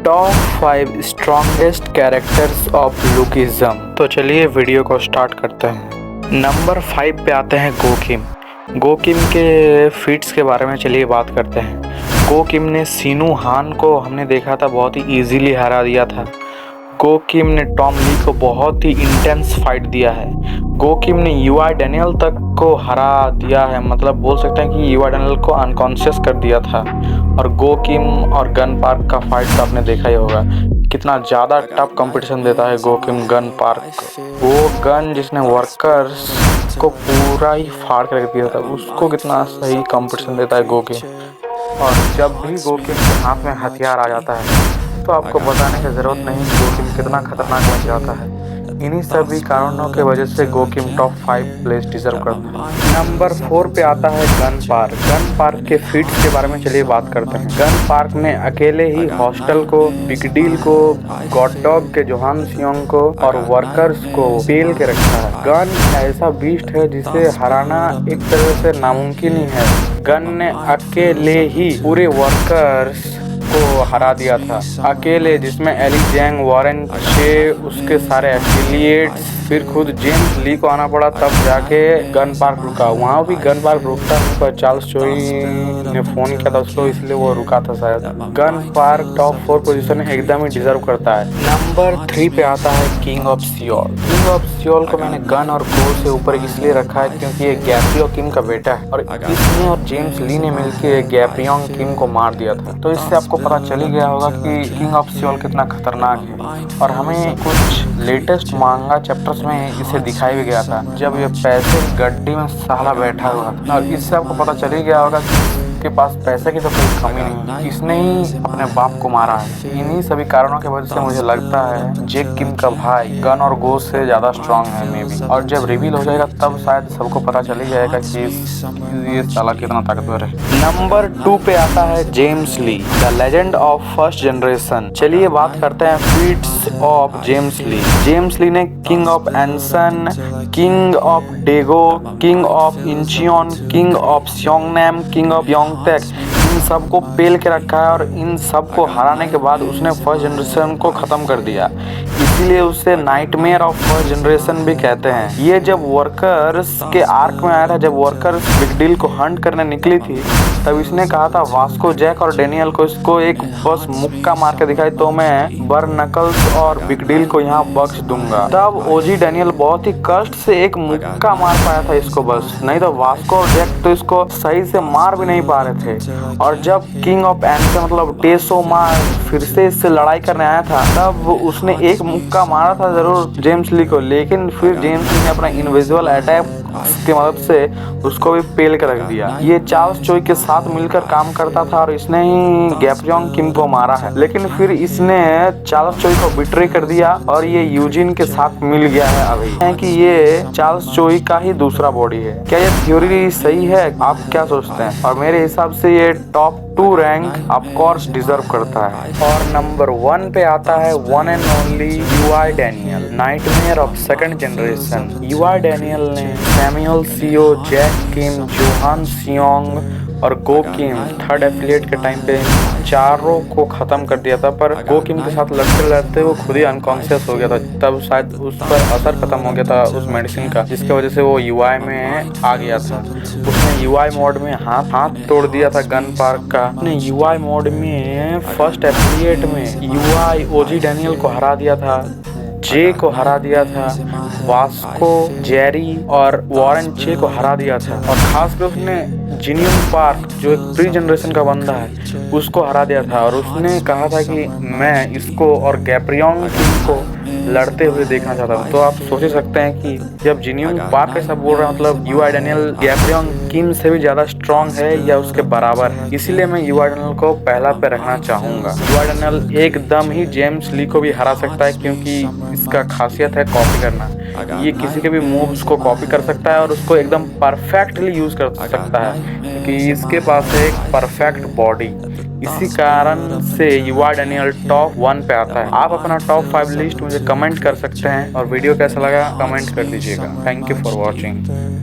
Top 5 strongest characters of lookism. तो चलिए video को स्टार्ट करते हैं। नंबर 5 पे आते हैं गोकिम। गोकिम के फीट्स के बारे में चलिए बात करते हैं। गोकिम ने सिनु हान को हमने देखा था बहुत ही इजीली हरा दिया था। गोकिम ने टॉम ली को बहुत ही इंटेंस फाइट दिया है। गोकिम ने यूआई डैनियल तक को हरा दिया है, मतलब बोल सकते हैं कि यूआई डैनियल को अनकॉन्शियस कर दिया था। और गोकिम और गन पार्क का फाइट तो आपने देखा ही होगा, कितना ज़्यादा टफ कंपटीशन देता है गोकिम गन पार्क। वो गन जिसने वर्कर्स को पूरा ही फाड़ कर रख दिया था, उसको कितना सही कंपटीशन देता है गोकिम। और जब भी गोकिम के हाथ में हथियार आ जाता है तो आपको बताने की ज़रूरत नहीं कि गोकिम कितना खतरनाक बन जाता है। इन्हीं सभी कारणों के वजह से गोकिम टॉप 5 प्लेस डिजर्व करता है। नंबर 4 पे आता है गन पार्क। गन पार्क के फीट्स के बारे में चलिए बात करते हैं। गन पार्क ने अकेले ही हॉस्टल को, बिग डील को, गॉड डॉग के जोहान सियोंग को और वर्कर्स को पेल के रखा है। गन ऐसा बीस्ट है जिसे हराना एक तरह से नामुमकिन ही है। गन ने अकेले ही पूरे वर्कर्स को हरा दिया था, अकेले, जिसमें एली जैंग, वॉरेन चे, उसके सारे एफिलिएट्स, फिर खुद जेम्स ली को आना पड़ा, तब जाके गन पार्क रुका। वहाँ भी गन पार्क रुकता नहीं, पर चार्ल्स चोई ने फ़ोन किया था उसको, इसलिए वो रुका था शायद। गन पार्क टॉप 4 पोजीशन एकदम ही डिजर्व करता है। नंबर 3 पे आता है king of Seoul. King of Seoul को मैंने गन और गो से ऊपर इसलिए रखा है क्योंकि ये गैप्रियो किम का बेटा है और इसने और जेम्स ली ने मिलकर गैप्रियोंग किम को मार दिया था। तो इससे आपको पता चल ही गया होगा कि किंग ऑफ सियोल कितना खतरनाक है। और हमें कुछ लेटेस्ट मांगा चैप्टर्स में इसे दिखाया भी गया था, जब ये पैसे गड्डी में साला बैठा हुआ था। और इससे आपको पता चल ही गया होगा कि के पास पैसे की तो कोई कमी नहीं है, इसने ही अपने बाप को मारा है। इन्हीं सभी कारणों की वजह से मुझे लगता है जेक किम का भाई गन और गो से ज़्यादा स्ट्रांग है मे बी। और जब रिवील हो जाएगा तब शायद सबको पता चल ही जाएगा कि ये साला कितना ताकतवर है। नंबर 2 पे आता है James Lee, the legend of first generation. चलिए बात करते हैं feats of James Lee. James Lee ने king of Ansan, king of Daegu, king of Incheon, king of Seongnam, king of Pyeongtaek, इन सबको पेल के रखा है। और इन सबको हराने के बाद उसने फर्स्ट जनरेशन को ख़त्म कर दिया, इसीलिए उसे नाइटमेयर ऑफ फर्स्ट जनरेशन भी कहते हैं। ये जब वर्कर्स के आर्क में आया था, जब वर्कर्स बिग डील को हंट करने निकली थी, तब इसने कहा था वास्को, जैक और डेनियल को इसको एक बस मुक्का मार के दिखाई तो मैं बर्नकल्स और बिग डील को यहाँ बख्श दूंगा। तब ओजी डेनियल बहुत ही कष्ट से एक मुक्का मार पाया था इसको बस, नहीं तो वास्को और जैक तो इसको सही से मार भी नहीं पा रहे थे। और जब किंग ऑफ एंसन मतलब टेसो मार फिर से इससे लड़ाई करने आया था, तब उसने एक मुक्का मारा था जरूर जेम्स ली को, लेकिन फिर जेम्स ली ने अपना इनविजिबल अटैक की मदद से उसको भी पेल कर रख दिया। ये चार्ल्स चोई के साथ मिलकर काम करता था और इसने ही गैप्रियोंग किम को मारा है, लेकिन फिर इसने चार्ल्स चोई को बिट्रे कर दिया और ये यूजिन के साथ मिल गया है अभी, है कि ये चार्ल्स चोई का ही दूसरा बॉडी है। क्या ये थ्योरी सही है? आप क्या सोचते हैं? और मेरे हिसाब से ये top 2 rank of course deserve करता है। और नंबर 1 पे आता है one and only UI Daniel, nightmare of second generation. UI Daniel ने सैमुअल सियो, जैक किम, जोहान सियोंग और गो किम थर्ड एफिलिएट के टाइम पे चारों को खत्म कर दिया था, पर गो किम के साथ लड़ते लड़ते वो खुद ही अनकॉन्शियस हो गया था। तब शायद उस पर असर खत्म हो गया था उस मेडिसिन का, जिसकी वजह से वो यूआई में आ गया था। उसने यूआई मोड में हाथ तोड़ दिया था गन पार्क का। उसने यूआई मोड में फर्स्ट एफिलिएट में यूआई ओजी डैनियल को हरा दिया था, जे को हरा दिया था, वास्को, जेरी और वॉरेन चे को हरा दिया था। और खासकर उसने जिनियम पार्क जो एक प्री जनरेशन का बंदा है उसको हरा दिया था। और उसने कहा था कि मैं इसको और गैप्रियोंग किम को लड़ते हुए देखना चाहता हूँ। तो आप सोच सकते हैं कि जब जिनियम पार्क ऐसा बोल रहा है, मतलब यूआई डैनियल गैप्रियोंग किम से भी ज़्यादा स्ट्रॉन्ग है या उसके बराबर है। इसीलिए मैं यूआई डैनियल को पहला पे रखना चाहूँगा। यूआई डैनियल एकदम ही जेम्स ली को भी हरा सकता है क्योंकि इसका खासियत है कॉपी करना। ये किसी के भी मूव्स को कॉपी कर सकता है और उसको एकदम परफेक्टली यूज़ कर सकता है क्योंकि इसके पास है एक परफेक्ट बॉडी। इसी कारण से यूआई डैनियल टॉप 1 पे आता है। आप अपना टॉप 5 लिस्ट मुझे कमेंट कर सकते हैं और वीडियो कैसा लगा कमेंट कर दीजिएगा। Thank you for watching.